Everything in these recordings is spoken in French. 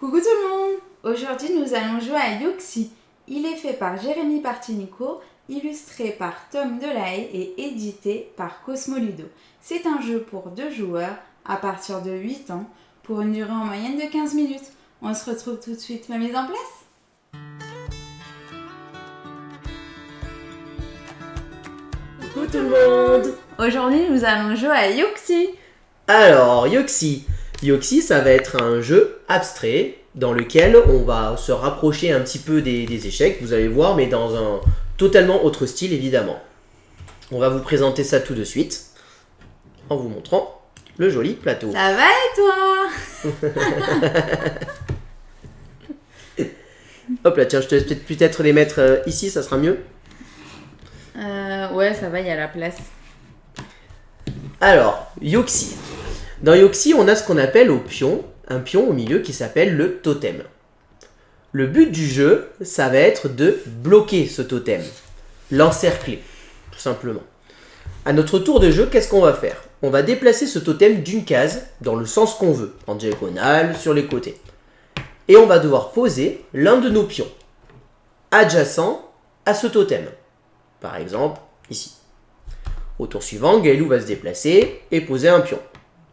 Coucou tout le monde! Aujourd'hui nous allons jouer à Yuxi. Il est fait par Jérémy Partinico, illustré par Tom Delahaye et édité par Cosmo Ludo. C'est un jeu pour 2 joueurs à partir de 8 ans pour une durée en moyenne de 15 minutes. On se retrouve tout de suite. Ma mise en place? Coucou tout le monde! Aujourd'hui nous allons jouer à Yuxi. Alors, Yoxi, ça va être un jeu abstrait dans lequel on va se rapprocher un petit peu des échecs, vous allez voir, mais dans un totalement autre style évidemment. On va vous présenter ça tout de suite en vous montrant le joli plateau. Ça va et toi? Hop là, tiens, je te laisse peut-être les mettre ici, ça sera mieux. Ouais, ça va, il y a la place. Alors, Yoxi. Dans Yoxi, on a ce qu'on appelle un pion au milieu qui s'appelle le totem. Le but du jeu, ça va être de bloquer ce totem, l'encercler, tout simplement. À notre tour de jeu, qu'est-ce qu'on va faire? On va déplacer ce totem d'une case dans le sens qu'on veut, en diagonale, sur les côtés. Et on va devoir poser l'un de nos pions, adjacent à ce totem. Par exemple, ici. Au tour suivant, Gaëlou va se déplacer et poser un pion.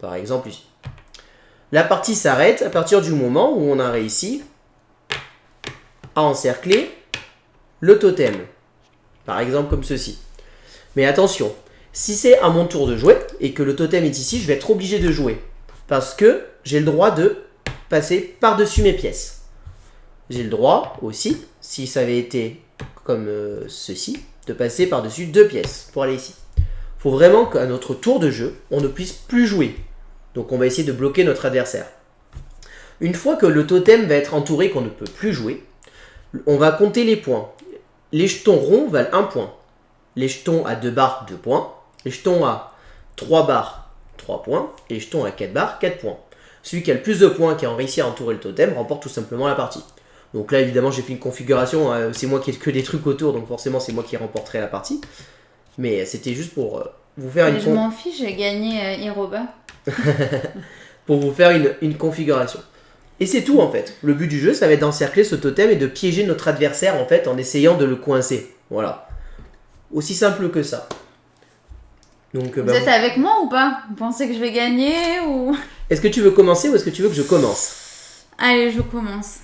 Par exemple ici. La partie s'arrête à partir du moment où on a réussi à encercler le totem. Par exemple comme ceci. Mais attention, si c'est à mon tour de jouer et que le totem est ici, je vais être obligé de jouer. Parce que j'ai le droit de passer par-dessus mes pièces. J'ai le droit aussi, si ça avait été comme ceci, de passer par-dessus 2 pièces pour aller ici. Il faut vraiment qu'à notre tour de jeu, on ne puisse plus jouer. Donc on va essayer de bloquer notre adversaire. Une fois que le totem va être entouré, qu'on ne peut plus jouer, on va compter les points. Les jetons ronds valent 1 point. Les jetons à 2 barres, 2 points. Les jetons à 3 barres, 3 points. Et les jetons à 4 barres, 4 points. Celui qui a le plus de points, qui a réussi à entourer le totem, remporte tout simplement la partie. Donc là, évidemment, j'ai fait une configuration. C'est moi qui ai que des trucs autour, donc forcément, c'est moi qui remporterai la partie. Mais c'était juste pour vous faire Je m'en fiche, j'ai gagné Hiroba. pour vous faire une configuration. Et c'est tout en fait. Le but du jeu, ça va être d'encercler ce totem et de piéger notre adversaire en fait en essayant de le coincer. Voilà. Aussi simple que ça. Donc, Vous êtes avec moi ou pas? Vous pensez que je vais gagner ou... Est-ce que tu veux commencer ou est-ce que tu veux que je commence? Allez, je commence.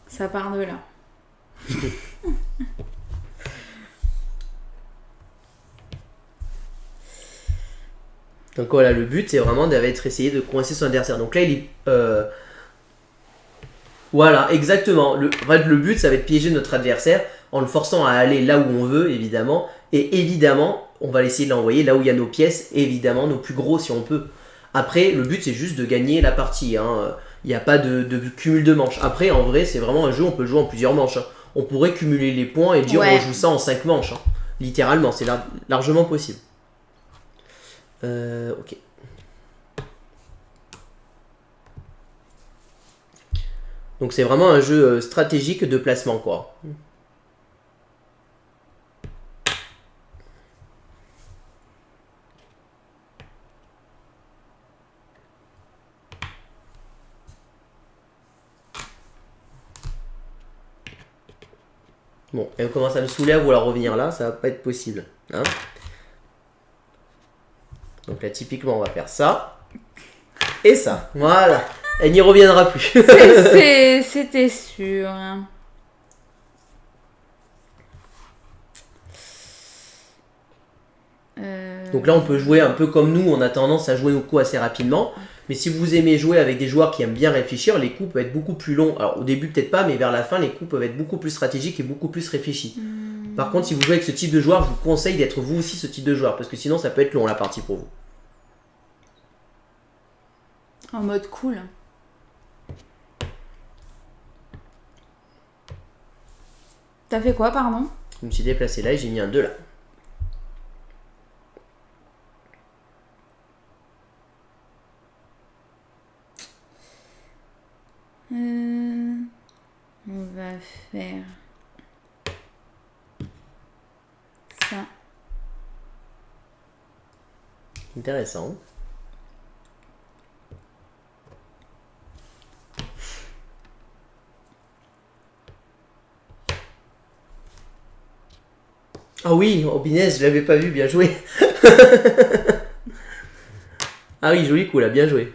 Ça part de là. Donc voilà, le but c'est vraiment d'être essayé de coincer son adversaire. Donc là il est... Voilà, exactement. En fait, le but ça va être piéger notre adversaire en le forçant à aller là où on veut évidemment. Et évidemment, on va essayer de l'envoyer là où il y a nos pièces, et évidemment nos plus gros si on peut. Après, le but c'est juste de gagner la partie. Il n'y a pas de cumul de manches. Après, en vrai, c'est vraiment un jeu, on peut le jouer en plusieurs manches. On pourrait cumuler les points et dire Ouais. on joue ça en 5 manches. Littéralement, c'est largement possible. Ok. Donc c'est vraiment un jeu stratégique de placement quoi. Bon, elle commence à me saouler à vouloir revenir là, ça va pas être possible. Hein. Donc là typiquement on va faire ça. Et ça, voilà. Elle n'y reviendra plus. C'était sûr. Donc là on peut jouer un peu comme nous, on a tendance à jouer nos coups assez rapidement. Mais si vous aimez jouer avec des joueurs qui aiment bien réfléchir, les coups peuvent être beaucoup plus longs. Alors au début peut-être pas, mais vers la fin les coups peuvent être beaucoup plus stratégiques et beaucoup plus réfléchis. Par contre si vous jouez avec ce type de joueur, je vous conseille d'être vous aussi ce type de joueur, parce que sinon ça peut être long la partie pour vous. En mode cool. T'as fait quoi, pardon? Je me suis déplacé là et j'ai mis un 2 là. On va faire ça. Intéressant. Ah oui, oh Binès, je l'avais pas vu, bien joué. Ah oui, joli coup là, bien joué.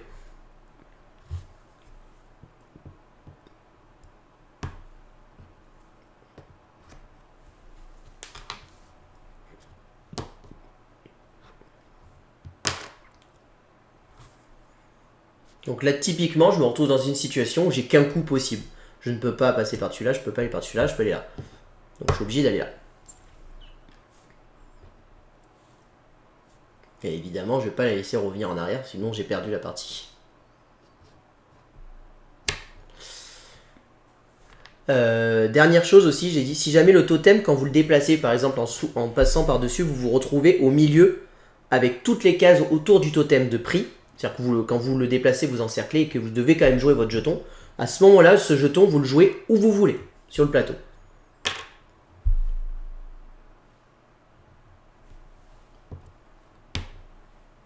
Donc là, typiquement, je me retrouve dans une situation où j'ai qu'un coup possible. Je ne peux pas passer par-dessus là, je peux pas aller par-dessus là, je peux aller là. Donc je suis obligé d'aller là. Et évidemment, je vais pas la laisser revenir en arrière, sinon j'ai perdu la partie. Dernière chose aussi, j'ai dit, si jamais le totem, quand vous le déplacez, par exemple en passant par-dessus, vous vous retrouvez au milieu avec toutes les cases autour du totem de prix, c'est-à-dire que quand vous le déplacez, vous encerclez et que vous devez quand même jouer votre jeton, à ce moment-là, ce jeton, vous le jouez où vous voulez, sur le plateau.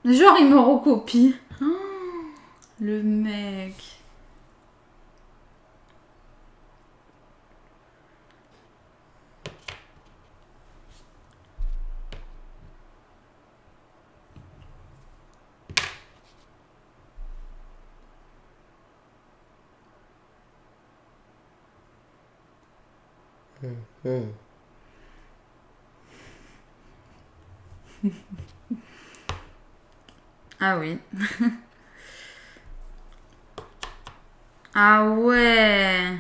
Genre, il me recopie. Oh, le mec. Ah oui. Ah ouais.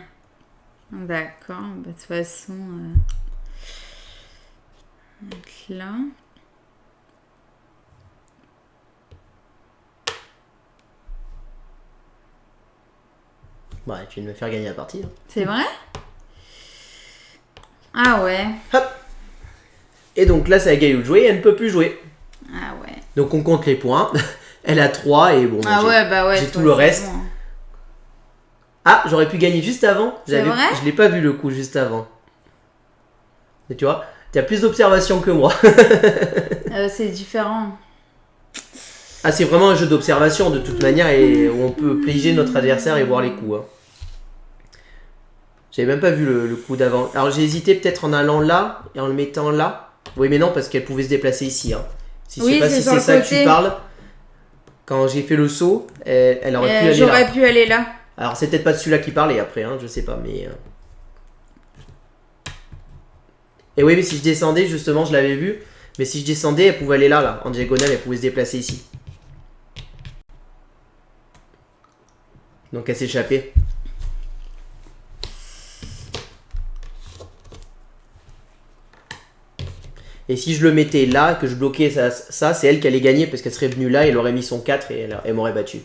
D'accord. Bah, de toute façon, être là. Ouais, tu viens de me faire gagner la partie. Hein. C'est vrai? Ah ouais. Hop. Et donc là, c'est à Gaïou de jouer, elle ne peut plus jouer. Ah ouais. Donc on compte les points. Elle a 3 et bon, Ah ouais, bah ouais. j'ai toi, tout le c'est reste. bon. Ah, j'aurais pu gagner juste avant. C'est vrai? Je l'ai pas vu le coup juste avant. Et tu vois, tu as plus d'observation que moi. C'est différent. Ah, c'est vraiment un jeu d'observation de toute manière et où on peut piéger notre adversaire et voir les coups. Hein. J'avais même pas vu le coup d'avant. Alors j'ai hésité peut-être en allant là et en le mettant là. Oui, mais non, parce qu'elle pouvait se déplacer ici. Hein. Si, Oui, je sais pas c'est si sur c'est le ça que côté. tu parles. Quand j'ai fait le saut, elle aurait pu aller là. J'aurais pu aller là. Alors c'est peut-être pas de celui-là qui parlait après, hein, je sais pas, mais... Et oui, mais si je descendais, justement, je l'avais vu. Mais si je descendais, elle pouvait aller là, en diagonale, elle pouvait se déplacer ici. Donc elle s'échappait. Et si je le mettais là, que je bloquais ça c'est elle qui allait gagner parce qu'elle serait venue là, elle aurait mis son 4 et elle m'aurait battu.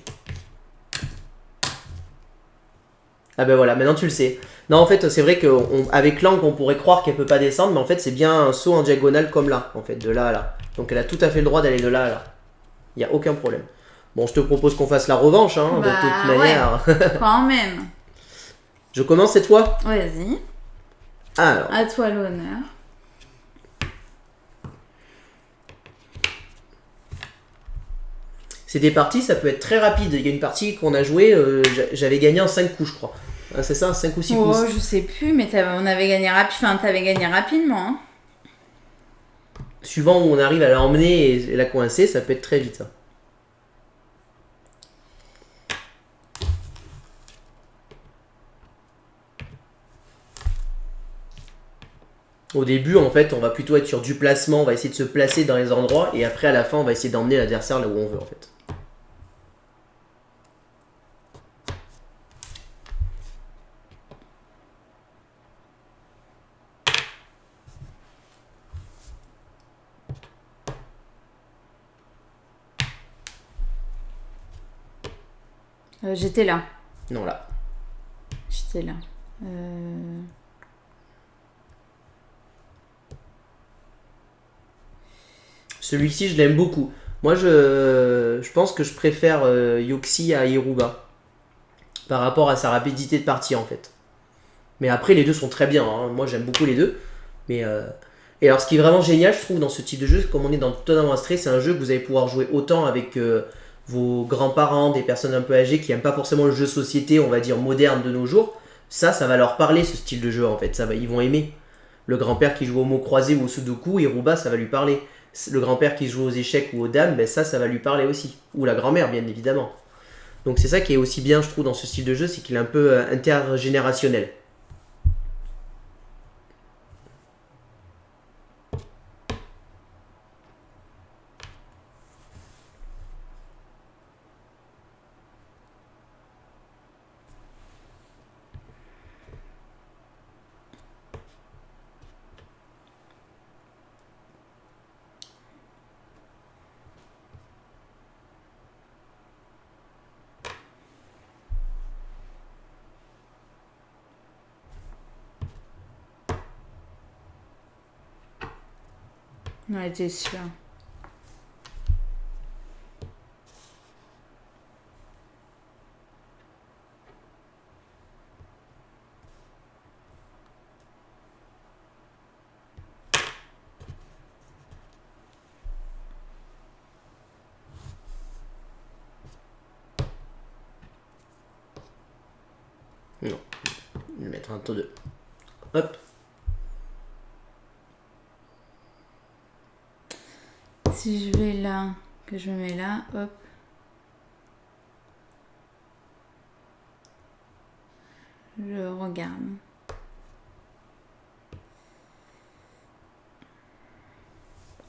Ah ben voilà, maintenant tu le sais. Non, en fait, c'est vrai qu'avec l'angle, on pourrait croire qu'elle peut pas descendre, mais en fait, c'est bien un saut en diagonale comme là, en fait, de là à là. Donc elle a tout à fait le droit d'aller de là à là. Il n'y a aucun problème. Bon, je te propose qu'on fasse la revanche, hein, de toute manière. Ouais, quand même. Je commence cette fois? Vas-y. Alors. À toi l'honneur. C'est des parties, ça peut être très rapide. Il y a une partie qu'on a jouée, j'avais gagné en 5 coups, je crois. Ah, c'est ça, 5 ou 6 coups. Oh, je sais plus, mais on avait gagné t'avais gagné rapidement. Hein. Suivant où on arrive à la emmener et la coincer, ça peut être très vite. Hein. Au début, en fait, on va plutôt être sur du placement, on va essayer de se placer dans les endroits, et après, à la fin, on va essayer d'emmener l'adversaire là où on veut, en fait. J'étais là. Non, là. J'étais là. Celui-ci, je l'aime beaucoup. Moi, je pense que je préfère Yoxi à Iruba. Par rapport à sa rapidité de partie, en fait. Mais après, les deux sont très bien. Hein. Moi, j'aime beaucoup les deux. Mais... Et alors, ce qui est vraiment génial, je trouve, dans ce type de jeu, comme on est dans le Tournament Astray, c'est un jeu que vous allez pouvoir jouer autant avec vos grands-parents, des personnes un peu âgées qui n'aiment pas forcément le jeu société, on va dire moderne de nos jours. Ça va leur parler, ce style de jeu, en fait. Ils vont aimer. Le grand-père qui joue au mot croisé ou au sudoku, Iruba, ça va lui parler. Le grand-père qui joue aux échecs ou aux dames, ben ça va lui parler aussi. Ou la grand-mère, bien évidemment. Donc c'est ça qui est aussi bien, je trouve, dans ce style de jeu, c'est qu'il est un peu intergénérationnel. Ouais, t'es sûr. Non, je vais mettre un taux 2. Hop. Si je vais là, que je me mets là, hop. Je regarde.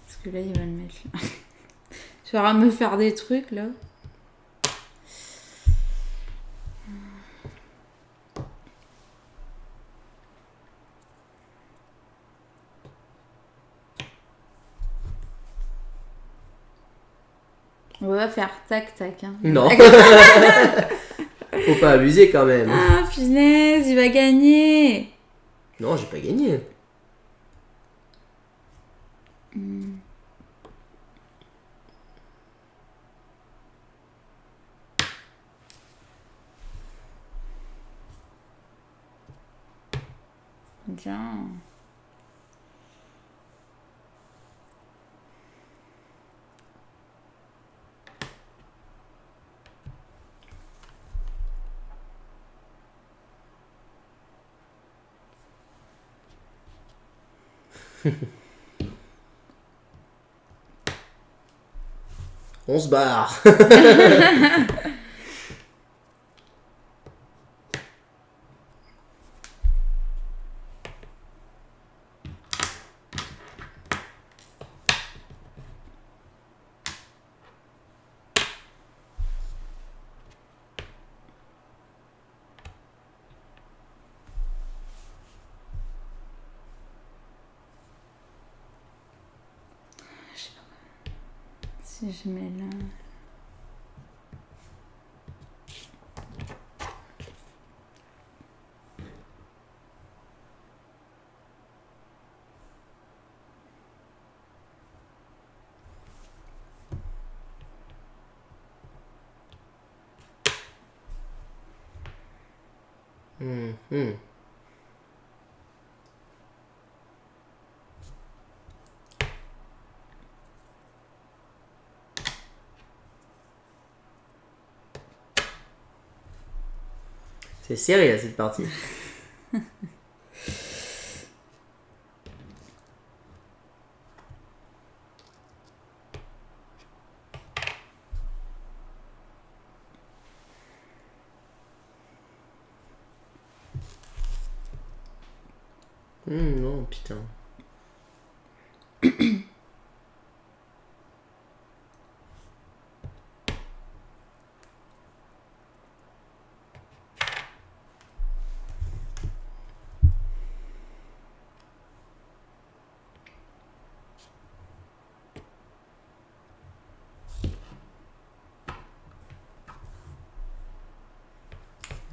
Parce que là, il va le mettre là. Tu vas me faire des trucs là. On va faire tac tac. Hein. Non. Faut pas abuser quand même. Ah, punaise, il va gagner. Non, j'ai pas gagné. Bien. On se barre. Si je mets là. C'est serré cette partie. Non, putain.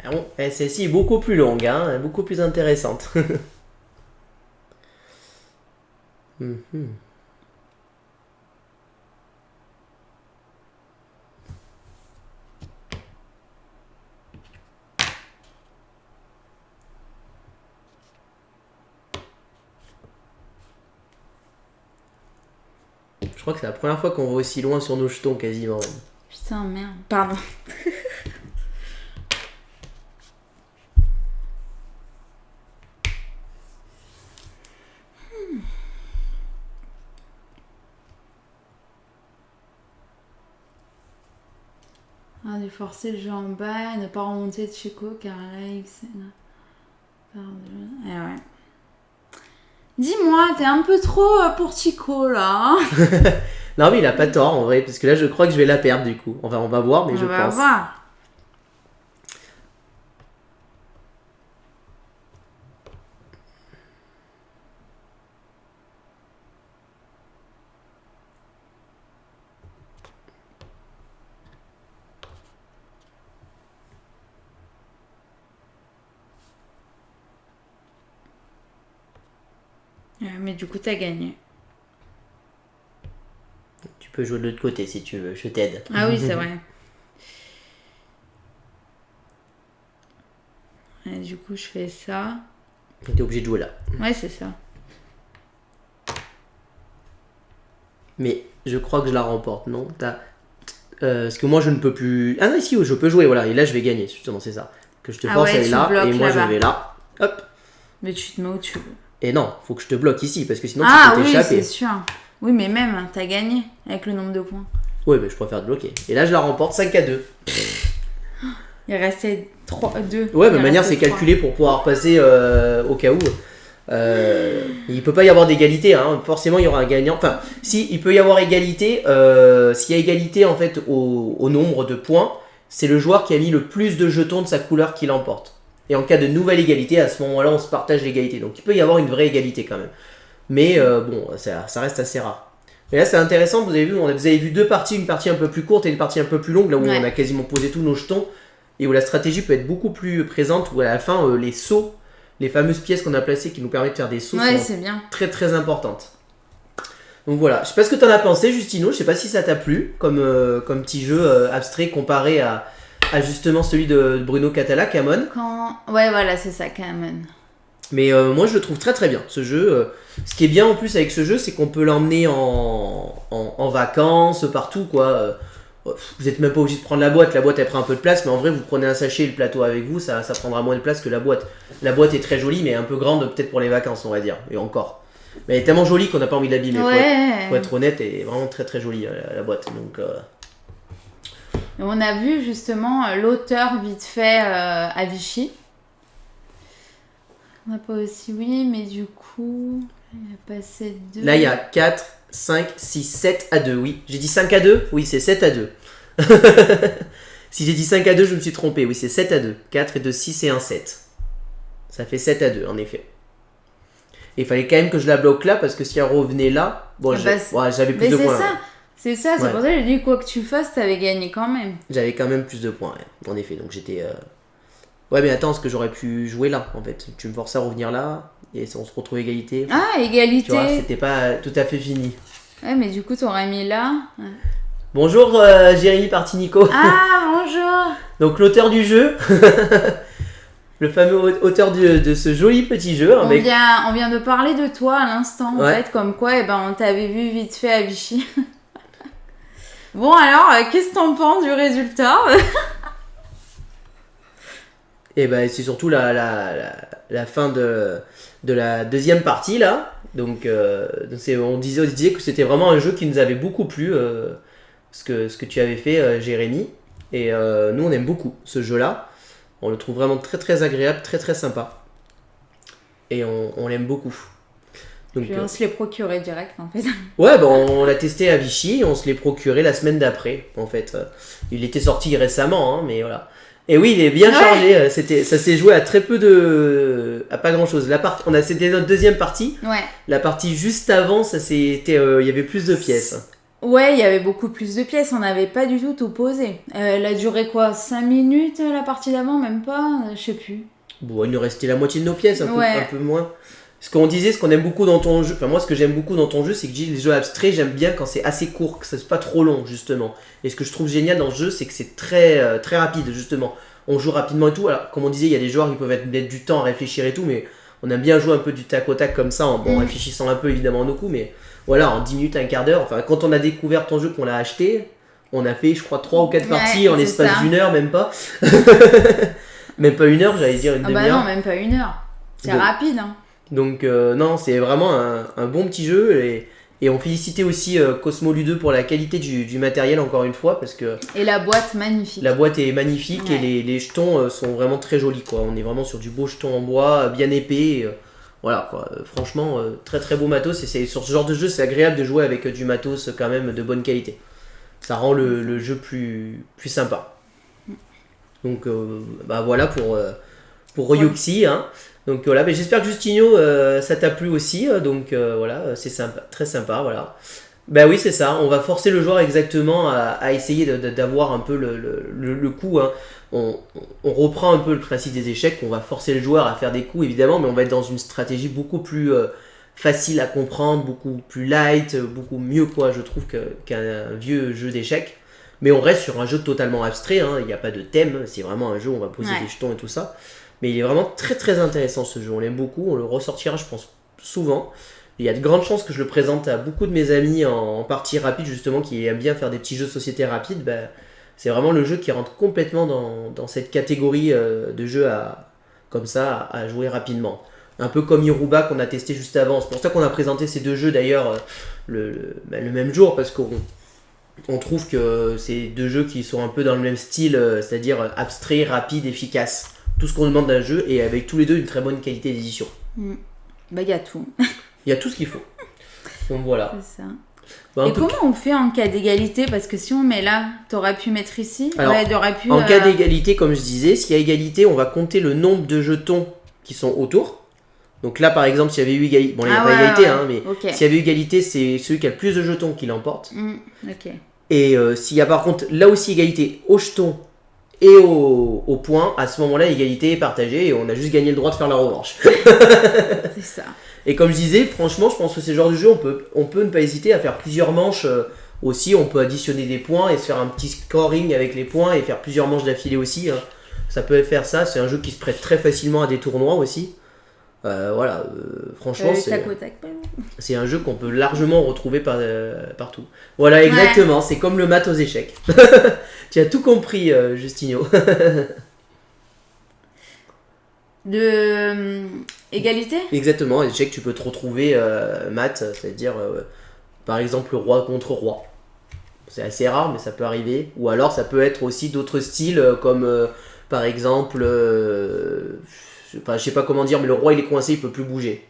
Ah bon, celle-ci est beaucoup plus longue, hein, beaucoup plus intéressante. Je crois que c'est la première fois qu'on va aussi loin sur nos jetons, quasiment. Putain, merde. Pardon. Ah, du forcer le jeu en bas, ne pas remonter de Chico car là, X. Eh ouais. Dis-moi, t'es un peu trop pour Chico là. Hein. Non, mais il a pas tort en vrai, parce que là, je crois que je vais la perdre du coup. On va voir, mais je pense. On va voir. Mais du coup, t'as gagné. Tu peux jouer de l'autre côté si tu veux, je t'aide. Ah oui, c'est vrai. Et du coup, je fais ça. T'es obligé de jouer là. Ouais, c'est ça. Mais je crois que je la remporte, non? Parce que moi, je ne peux plus... Ah non, ici, je peux jouer, voilà. Et là, je vais gagner, justement, c'est ça. Que je te force à aller là, et moi, je vais là. Hop. Mais tu te mets où tu veux. Et non, faut que je te bloque ici, parce que sinon, tu peux t'échapper. Oui, c'est sûr. Oui, mais même, t'as gagné avec le nombre de points. Oui, mais je préfère te bloquer. Et là, je la remporte 5-2. Il restait 2. Ouais, mais de manière, c'est calculé pour pouvoir passer au cas où. Il peut pas y avoir d'égalité, hein. Forcément il y aura un gagnant. Enfin, si il peut y avoir égalité, s'il y a égalité en fait au nombre de points, c'est le joueur qui a mis le plus de jetons de sa couleur qui l'emporte. Et en cas de nouvelle égalité, à ce moment-là, on se partage l'égalité. Donc il peut y avoir une vraie égalité quand même. Mais bon, ça reste assez rare. Mais là c'est intéressant, vous avez vu 2 parties, une partie un peu plus courte et une partie un peu plus longue, là où on a quasiment posé tous nos jetons, et où la stratégie peut être beaucoup plus présente, où à la fin les sauts, les fameuses pièces qu'on a placées qui nous permettent de faire des sauts sont bien. Très très importantes. Donc voilà, je sais pas ce que t'en as pensé Justino, je sais pas si ça t'a plu comme petit jeu abstrait comparé à justement celui de Bruno Catala, Camon. Ouais voilà, c'est ça, Camon. Mais moi je le trouve très très bien ce jeu. Ce qui est bien en plus avec ce jeu, c'est qu'on peut l'emmener en vacances, partout quoi. Vous n'êtes même pas obligé de prendre la boîte elle prend un peu de place, mais en vrai vous prenez un sachet et le plateau avec vous, ça prendra moins de place que la boîte. La boîte est très jolie mais un peu grande peut-être pour les vacances on va dire, et encore. Mais elle est tellement jolie qu'on n'a pas envie de l'abîmer, faut être honnête, elle est vraiment très très jolie la boîte. Donc, on a vu justement l'auteur vite fait à Vichy. On n'a pas aussi, oui, mais du coup, il a passé 2. Là il y a 4, 5, 6, 7 à 2, oui. J'ai dit 5 à 2 ? Oui, c'est 7 à 2. Si j'ai dit 5 à 2, je me suis trompé. Oui, c'est 7 à 2. 4 et 2, 6 et 1, 7. Ça fait 7 à 2, en effet. Et il fallait quand même que je la bloque là, parce que si elle revenait là, bon, j'avais plus de points. C'est ça, c'est pour ça que j'ai dit quoi que tu fasses, t'avais gagné quand même. J'avais quand même plus de points, en effet. Donc j'étais... Ouais, mais attends, parce que j'aurais pu jouer là, en fait. Tu me forçais à revenir là, et on se retrouve égalité. Ah, égalité. Tu vois, c'était pas tout à fait fini. Ouais, mais du coup, t'aurais mis là. Bonjour, Jérémy Partinico. Ah, bonjour. Donc l'auteur du jeu, le fameux auteur de ce joli petit jeu. On vient de parler de toi à l'instant, en fait, comme quoi on t'avait vu vite fait à Vichy. Bon, alors, qu'est-ce que t'en penses du résultat? Et ben c'est surtout la fin de la deuxième partie là. Donc on disait que c'était vraiment un jeu qui nous avait beaucoup plu, ce que tu avais fait Jérémy. Et nous on aime beaucoup ce jeu là. On le trouve vraiment très très agréable, très très sympa. Et on l'aime beaucoup. Donc, puis on se l'est procuré direct en fait. Ouais, on l'a testé à Vichy et on se l'est procuré la semaine d'après en fait. Il était sorti récemment, hein, mais voilà. Et oui, il est bien chargé. Ça s'est joué à très peu à pas grand chose. C'était notre deuxième partie. Ouais. La partie juste avant, il y avait plus de pièces. Ouais, il y avait beaucoup plus de pièces. On n'avait pas du tout posé. Elle a duré quoi, 5 minutes la partie d'avant, même pas, je sais plus. Bon, il nous restait la moitié de nos pièces, un peu moins. Ce qu'on disait, ce qu'on aime beaucoup dans ton jeu, enfin moi ce que j'aime beaucoup dans ton jeu, c'est que les jeux abstraits, j'aime bien quand c'est assez court, que c'est pas trop long justement. Et ce que je trouve génial dans ce jeu, c'est que c'est très très rapide justement. On joue rapidement et tout. Alors comme on disait, il y a des joueurs qui peuvent mettre du temps à réfléchir et tout, mais on aime bien jouer un peu du tac au tac comme ça, en réfléchissant un peu évidemment nos coups, mais voilà, en 10 minutes, un quart d'heure. Enfin, quand on a découvert ton jeu, qu'on l'a acheté, on a fait je crois 3 ou 4 parties en l'espace d'une heure, même pas. Même pas une heure, j'allais dire une demi-heure. Ah bah non, même pas une heure. C'est rapide, hein. Donc non, c'est vraiment un bon petit jeu et Et on félicitait aussi Cosmo Ludo pour la qualité du matériel, encore une fois, parce que Et la boîte magnifique. la boîte est magnifique et les jetons sont vraiment très jolis, quoi. On est vraiment sur du beau jeton en bois, bien épais. Voilà, quoi. Franchement, très très beau matos. Et sur ce genre de jeu, c'est agréable de jouer avec du matos quand même de bonne qualité. Ça rend le jeu plus sympa. Donc voilà pour Royoxy, hein. Donc voilà, mais j'espère que Justinho ça t'a plu aussi, donc voilà, c'est sympa, très sympa, voilà. Bah oui, c'est ça, on va forcer le joueur exactement à essayer d'avoir un peu le coup, hein. On reprend un peu le principe des échecs, on va forcer le joueur à faire des coups évidemment, mais on va être dans une stratégie beaucoup plus facile à comprendre, beaucoup plus light, beaucoup mieux, quoi, je trouve, qu'un vieux jeu d'échecs. Mais on reste sur un jeu totalement abstrait, hein. Il n'y a pas de thème, c'est vraiment un jeu où on va poser des jetons et tout ça. Mais il est vraiment très très intéressant ce jeu, on l'aime beaucoup, on le ressortira je pense souvent. Il y a de grandes chances que je le présente à beaucoup de mes amis en partie rapide justement, qui aiment bien faire des petits jeux de société rapides. C'est vraiment le jeu qui rentre complètement dans cette catégorie de jeux comme ça à jouer rapidement. Un peu comme Yoruba qu'on a testé juste avant, c'est pour ça qu'on a présenté ces deux jeux d'ailleurs le même jour, parce qu'on trouve que c'est deux jeux qui sont un peu dans le même style, c'est-à-dire abstrait, rapide, efficace. Tout ce qu'on demande d'un jeu, et avec tous les deux une très bonne qualité d'édition. Bah il y a tout. Il y a tout ce qu'il faut. Donc voilà. C'est ça. Et comment on fait en cas d'égalité? Parce que si on met là, t'aurais pu mettre ici. Alors, en cas d'égalité, comme je disais, s'il y a égalité, on va compter le nombre de jetons qui sont autour. Donc là, par exemple, s'il y avait eu égalité, bon, il n'y a pas égalité, hein, mais s'il y avait eu égalité, c'est celui qui a le plus de jetons qui l'emporte. Ok. Et s'il y a par contre là aussi égalité au jeton et au point, à ce moment-là, égalité est partagée et on a juste gagné le droit de faire la revanche. C'est ça. Et comme je disais, franchement, je pense que c'est le genre de jeu, on peut ne pas hésiter à faire plusieurs manches aussi. On peut additionner des points et se faire un petit scoring avec les points et faire plusieurs manches d'affilée aussi, hein. Ça peut faire ça. C'est un jeu qui se prête très facilement à des tournois aussi. Voilà, franchement, c'est un jeu qu'on peut largement retrouver partout. Voilà, exactement, c'est comme le maths aux échecs. Tu as tout compris, Justinho. De égalité? Exactement, les échecs, tu peux te retrouver maths, c'est-à-dire par exemple roi contre roi. C'est assez rare, mais ça peut arriver. Ou alors ça peut être aussi d'autres styles, comme par exemple, je sais pas comment dire, mais le roi il est coincé, il peut plus bouger.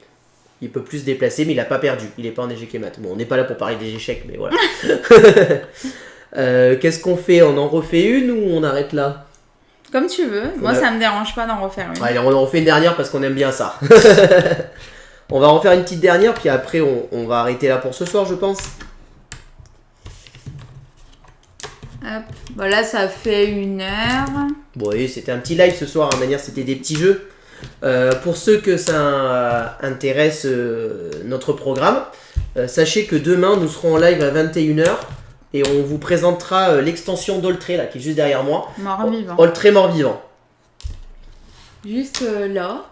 Il peut plus se déplacer, mais il a pas perdu. Il est pas en échec et mat. Bon, on n'est pas là pour parler des échecs, mais voilà. Qu'est-ce qu'on fait? On en refait une ou on arrête là? Comme tu veux. Moi, ça me dérange pas d'en refaire une. Allez, on en refait une dernière parce qu'on aime bien ça. On va en faire une petite dernière, puis après on va arrêter là pour ce soir, je pense. Hop. Voilà, ça fait 1 heure. Bon, oui, c'était un petit live ce soir, en manière c'était des petits jeux. Pour ceux que ça intéresse notre programme, sachez que demain nous serons en live à 21h et on vous présentera l'extension d'Oltré là qui est juste derrière moi. Mort-vivant. Oltré mort-vivant. Juste là.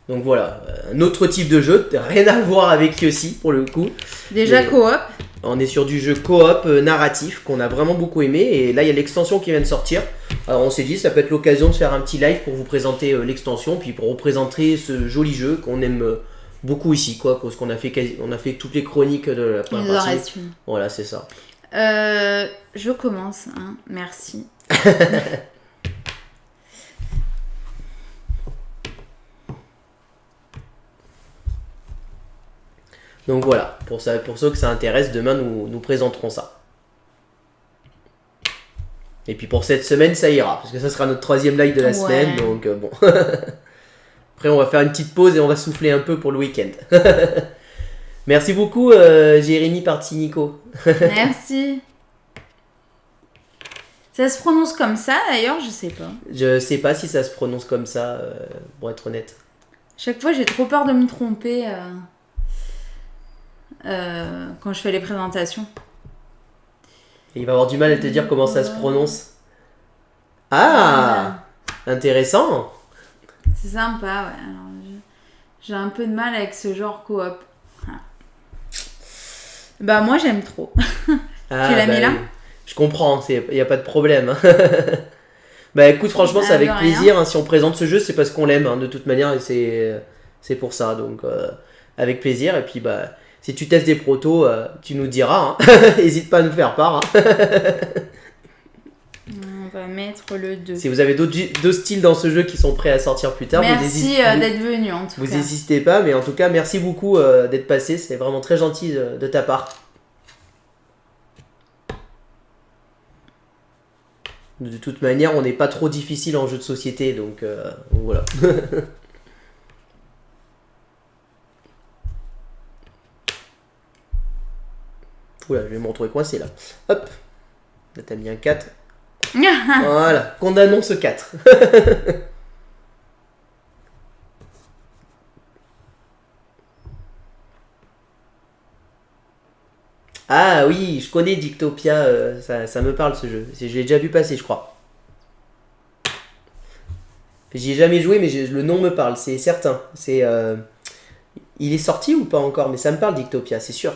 Donc voilà, un autre type de jeu, rien à voir avec Yossi pour le coup. Déjà coop. On est sur du jeu coop narratif qu'on a vraiment beaucoup aimé et là il y a l'extension qui vient de sortir. Alors on s'est dit ça peut être l'occasion de faire un petit live pour vous présenter l'extension puis pour représenter ce joli jeu qu'on aime beaucoup ici quoi, parce qu'on a fait on a fait toutes les chroniques de la première partie. Voilà, c'est ça. Je commence, hein. Merci. Donc voilà, pour ceux que ça intéresse, demain nous présenterons ça. Et puis pour cette semaine, ça ira, parce que ça sera notre 3e live de la semaine, donc bon. Après, on va faire une petite pause et on va souffler un peu pour le week-end. Merci beaucoup, Jérémy Partinico. Merci. Ça se prononce comme ça, d'ailleurs, je sais pas. Je sais pas si ça se prononce comme ça, pour être honnête. Chaque fois, j'ai trop peur de me tromper quand je fais les présentations. Et il va avoir du mal à te dire comment ça se prononce. Ah, intéressant. C'est sympa, ouais. Alors, j'ai un peu de mal avec ce genre coop. Bah moi j'aime trop. Tu l'as mis là? Je comprends, il n'y a pas de problème. Bah écoute, franchement c'est avec plaisir, hein. Si on présente ce jeu c'est parce qu'on l'aime, hein. De toute manière C'est pour ça, donc avec plaisir. Et puis bah, si tu testes des protos, tu nous diras. N'hésite pas à nous faire part. On va mettre le 2. Si vous avez d'autres styles dans ce jeu qui sont prêts à sortir plus tard, merci d'être venu en tout cas. Vous n'hésitez pas, mais en tout cas, merci beaucoup d'être passé. C'est vraiment très gentil de ta part. De toute manière, on n'est pas trop difficile en jeu de société, donc voilà. Oula, je vais me retrouver coincé là. Hop. Là, t'as mis un 4. Voilà, condamnons ce 4. Ah oui, je connais Dictopia, ça me parle ce jeu. Je l'ai déjà vu passer, je crois. J'y ai jamais joué, mais le nom me parle, c'est certain. Il est sorti ou pas encore? Mais ça me parle Dictopia, c'est sûr.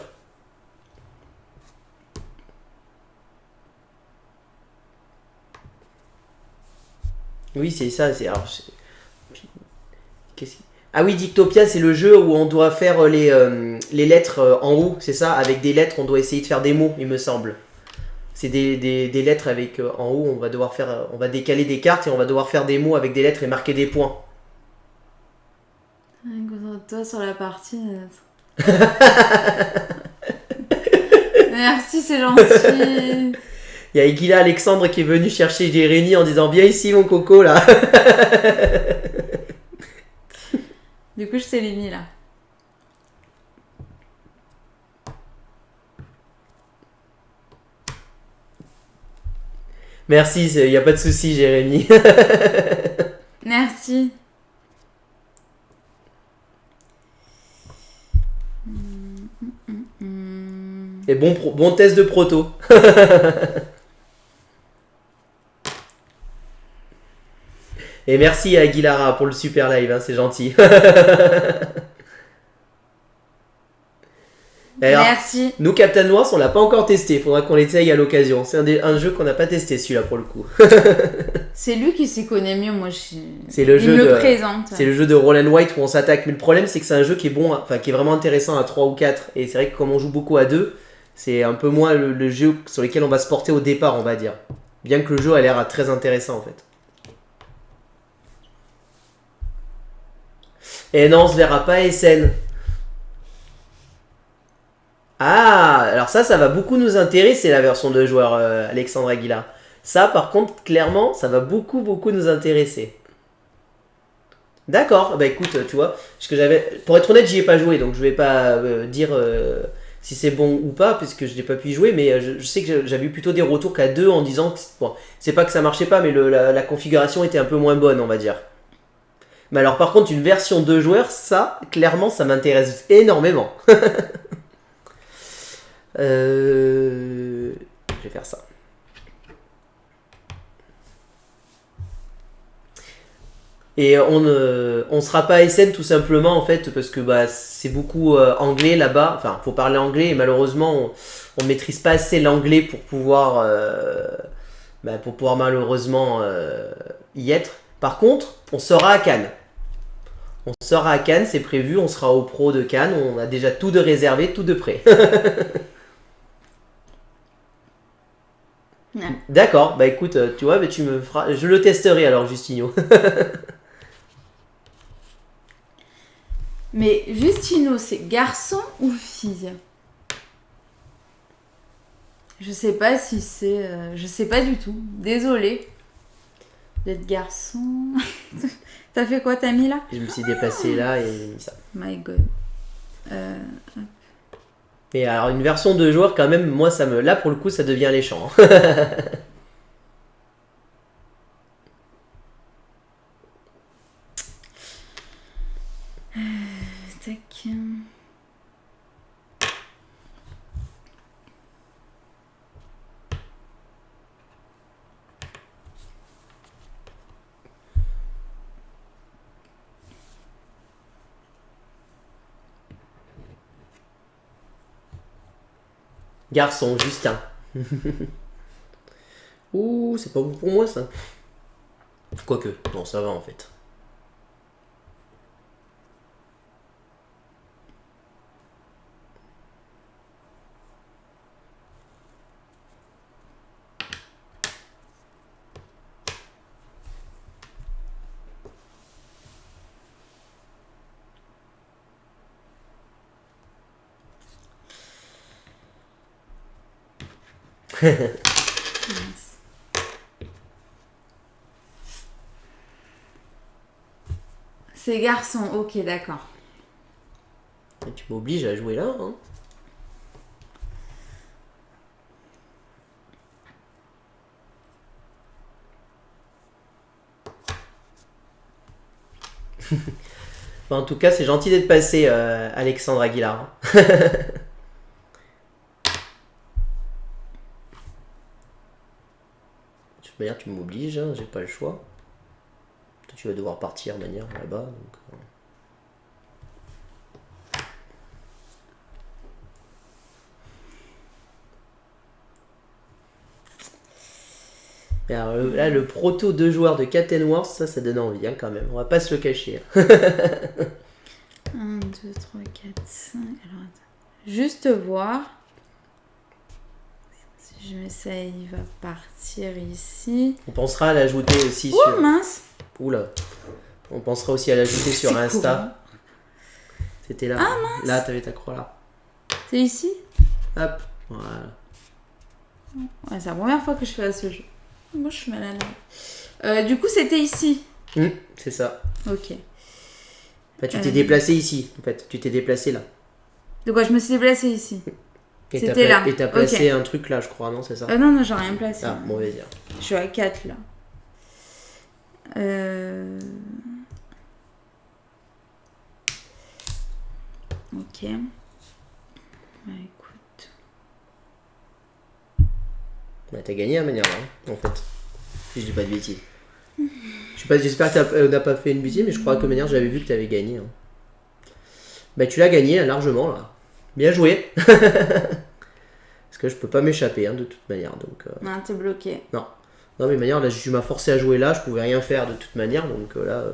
Oui, c'est ça. Ah oui, Dictopia, c'est le jeu où on doit faire les lettres en haut, c'est ça? Avec des lettres, on doit essayer de faire des mots, il me semble. C'est des lettres avec en haut, on va décaler des cartes et on va devoir faire des mots avec des lettres et marquer des points. Concentre-toi sur la partie. Merci, c'est gentil. Il y a Aiguila Alexandre qui est venu chercher Jérémy en disant viens ici mon coco là. Du coup, je t'ai mis là. Merci, il n'y a pas de souci, Jérémy. Merci. Et bon test de proto. Et merci à Aguilara pour le super live, hein, c'est gentil. Alors, merci. Nous, Captain Noirs, on l'a pas encore testé. Il faudra qu'on l'essaye à l'occasion. C'est un jeu qu'on n'a pas testé, celui-là, pour le coup. C'est lui qui s'y connaît mieux. Moi, c'est le jeu me présente. C'est le jeu de Roll and White où on s'attaque. Mais le problème, c'est que c'est un jeu qui est bon, enfin, qui est vraiment intéressant à 3 ou 4. Et c'est vrai que comme on joue beaucoup à 2, c'est un peu moins le jeu sur lequel on va se porter au départ, on va dire. Bien que le jeu a l'air très intéressant, en fait. Et non, on se verra pas SN. Ah, alors ça va beaucoup nous intéresser, la version de joueur, Alexandre Aguilar. Ça, par contre, clairement, ça va beaucoup nous intéresser. D'accord, bah écoute, tu vois, pour être honnête, j'y ai pas joué, donc je vais pas dire si c'est bon ou pas, puisque je n'ai pas pu y jouer, mais je sais que j'avais eu plutôt des retours qu'à 2 en disant que, bon, c'est pas que ça marchait pas, mais la configuration était un peu moins bonne, on va dire. Mais alors par contre, une version 2 joueurs, ça, clairement, ça m'intéresse énormément. Je vais faire ça. Et on sera pas SN tout simplement en fait parce que bah, c'est beaucoup anglais là-bas. Enfin, faut parler anglais et malheureusement on maîtrise pas assez l'anglais pour pouvoir malheureusement y être. Par contre, on sera à Cannes. On sera à Cannes, c'est prévu. On sera au Pro de Cannes. On a déjà tout de réservé, tout de prêt. D'accord, bah écoute, tu vois, mais tu me feras. Je le testerai alors, Justino. Mais Justino, c'est garçon ou fille? Je sais pas si c'est. Je sais pas du tout. Désolée d'être garçon. T'as fait quoi? T'as mis là? Je me suis déplacé là et j'ai mis ça. My god. Mais alors une version de joueur quand même, moi ça me. Là pour le coup ça devient alléchant. Tac. Garçon, Justin. Ouh, c'est pas bon pour moi ça. Quoique, non ça va en fait. Mince. C'est garçon, ok, d'accord. Et tu m'obliges à jouer là, hein. Bon, en tout cas, c'est gentil d'être passé, Alexandre Aguilar. De toute manière, tu m'obliges, hein, j'ai pas le choix. Toi, tu vas devoir partir de manière là-bas. Donc, Et alors, là, le proto 2 joueurs de Cat Wars, ça donne envie, hein, quand même. On va pas se le cacher. 1, 2, 3, 4, 5. Alors, attends. Juste voir. Si je m'essaye, il va partir ici. On pensera à l'ajouter aussi Oh sur... mince! Oula. On pensera aussi à l'ajouter sur C'est Insta. C'était là. Ah, mince. Là, t'avais ta croix là. C'est ici? Hop. Voilà. Ouais, c'est la première fois que je fais à ce jeu. Moi, je suis mal à l'aise. Du coup, c'était ici. C'est ça. Ok. Enfin, tu t'es déplacé ici, en fait. Tu t'es déplacé là. De quoi je me suis déplacée ici? Et C'était là. Et t'as placé Ok. un truc là, je crois, non? C'est ça? Non, j'ai rien placé. Ah, mauvais dire. Je suis à 4 là. Ok. Bah écoute. Bah, t'as gagné, à manière là, en fait. Si je dis pas de bêtises. J'espère que n'a pas fait une bêtise, mais je crois que de manière, j'avais vu que t'avais gagné. Hein. Bah, tu l'as gagné largement là. Bien joué. Parce que je peux pas m'échapper, hein, de toute manière. Donc, Non, t'es bloqué. Non, mais de manière, là, tu m'as forcé à jouer là, je pouvais rien faire de toute manière, donc là,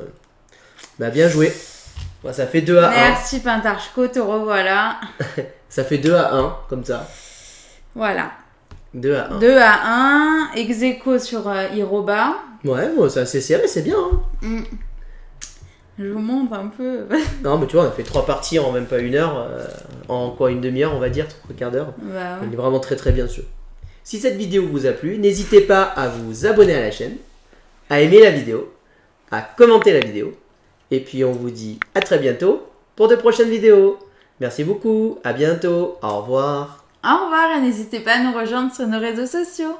bah bien joué. Bah, ça fait 2 à 1. Merci Pintarchko, te revoilà. Ça fait 2 à 1, comme ça. Voilà. 2 à 1. 2 à 1, ex aequo sur Iroba. Ouais, bon, c'est assez serré, c'est bien. Hein. Je vous montre un peu. Non, mais tu vois, on a fait 3 parties en même pas 1 heure. En quoi, une demi-heure, on va dire, 3 quarts d'heure. Bah ouais. On est vraiment très très bien sûr. Si cette vidéo vous a plu, n'hésitez pas à vous abonner à la chaîne, à aimer la vidéo, à commenter la vidéo. Et puis on vous dit à très bientôt pour de prochaines vidéos. Merci beaucoup, à bientôt, au revoir. Au revoir et n'hésitez pas à nous rejoindre sur nos réseaux sociaux.